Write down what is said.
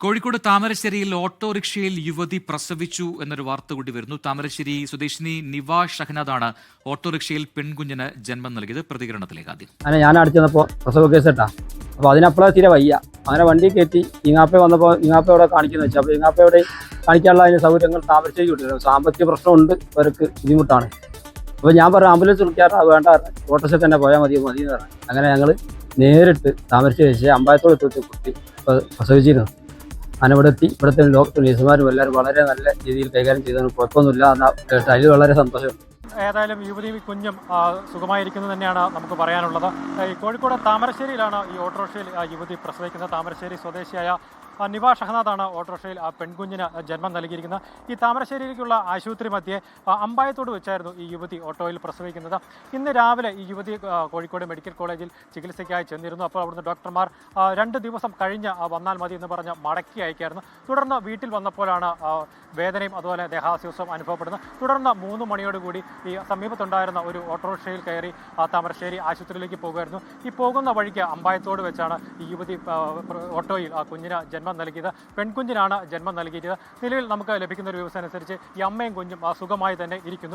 കോഴിക്കോട് താമരശ്ശേരിയിൽ ഓട്ടോറിക്ഷയിൽ യുവതി പ്രസവിച്ചു എന്നൊരു വാർത്ത കൂടി വരുന്നു. താമരശ്ശേരി സ്വദേശിനി നിവാ ഷഹനാദാണ് ഓട്ടോറിക്ഷയിൽ പെൺകുഞ്ഞിന് ജന്മം നൽകിയത്. പ്രതികരണത്തിലേക്ക് ആദ്യം. അങ്ങനെ ഞാൻ അടിച്ചു വന്നപ്പോൾ പ്രസവ കേസ് ഇട്ടാ. അപ്പോൾ അതിനപ്പുറം തീരെ വയ്യ. അങ്ങനെ വണ്ടി കയറ്റി ഇങ്ങാപ്പ വന്നപ്പോൾ ഇങ്ങാപ്പ ഇവിടെ കാണിക്കുന്ന വെച്ചാൽ അപ്പോൾ ഇങ്ങാപ്പ ഇവിടെ കാണിക്കാനുള്ള അതിൻ്റെ സൗകര്യങ്ങൾ താമരശ്ശേരി കിട്ടില്ല. സാമ്പത്തിക പ്രശ്നമുണ്ട്, അവർക്ക് ബുദ്ധിമുട്ടാണ്. അപ്പോൾ ഞാൻ പറഞ്ഞു ആംബുലൻസ് വിളിക്കാറ് അത് വേണ്ട, ഓട്ടോറിക്ഷ തന്നെ പോയാൽ മതി എന്ന് പറഞ്ഞു. അങ്ങനെ ഞങ്ങൾ നേരിട്ട് താമരശ്ശേരി വെച്ച് അമ്പായത്തോട് എത്തി കുട്ടി പ്രസവിച്ചിരുന്നു. അങ്ങനെ ഇവിടുത്തെ ഡോക്ടർ നഴ്സുമാരും എല്ലാവരും വളരെ നല്ല രീതിയിൽ കൈകാര്യം ചെയ്തതിന് കുഴപ്പമൊന്നുമില്ല എന്ന് കേട്ട് അതിൽ വളരെ സന്തോഷം. ഏതായാലും യുവതി കുഞ്ഞും സുഖമായിരിക്കുന്നത് തന്നെയാണ് നമുക്ക് പറയാനുള്ളത്. ഈ കോഴിക്കോട് താമരശ്ശേരിയിലാണ് ഈ ഓട്ടോറിക്ഷയിൽ യുവതി പ്രസവിക്കുന്നത്. താമരശ്ശേരി സ്വദേശിയായ നിവാ ഷഹനാദാണ് ഓട്ടോറിക്ഷയിൽ പെൺകുഞ്ഞിന് ജന്മം നൽകിയിരിക്കുന്നത്. ഈ താമരശ്ശേരിയിലേക്കുള്ള ആശുപത്രി മധ്യേ അമ്പായത്തോട് വെച്ചായിരുന്നു ഈ യുവതി ഓട്ടോയിൽ പ്രസവിക്കുന്നത്. ഇന്ന് രാവിലെ ഈ യുവതി കോഴിക്കോട് മെഡിക്കൽ കോളേജിൽ ചികിത്സയ്ക്കായി ചെന്നിരുന്നു. അപ്പോൾ അവിടുന്ന് ഡോക്ടർമാർ 2 ദിവസം കഴിഞ്ഞ് വന്നാൽ മതി എന്ന് പറഞ്ഞ് മടക്കി അയക്കായിരുന്നു. തുടർന്ന് വീട്ടിൽ വന്നപ്പോഴാണ് വേദനയും അതുപോലെ ദേഹാസ്വാസ്ഥ്യവും അനുഭവപ്പെടുന്നത്. തുടർന്ന് 3 മണിയോടുകൂടി ഈ സമീപത്തുണ്ടായിരുന്ന ഒരു ഓട്ടോറിക്ഷയിൽ കയറി താമരശ്ശേരി ആശുപത്രിയിലേക്ക് പോകുമായിരുന്നു. ഈ പോകുന്ന വഴിക്ക് അമ്പായത്തോട് വെച്ചാണ് ഈ യുവതി ഓട്ടോയിൽ കുഞ്ഞിന് ജന്മം നൽകിയത്. പെൺകുഞ്ഞിനാണ് ജന്മം നൽകിയത്. നിലവിൽ നമുക്ക് ലഭിക്കുന്ന ഒരു വിവരം അനുസരിച്ച് ഈ അമ്മയും കുഞ്ഞും സുഖമായി തന്നെ ഇരിക്കുന്നു.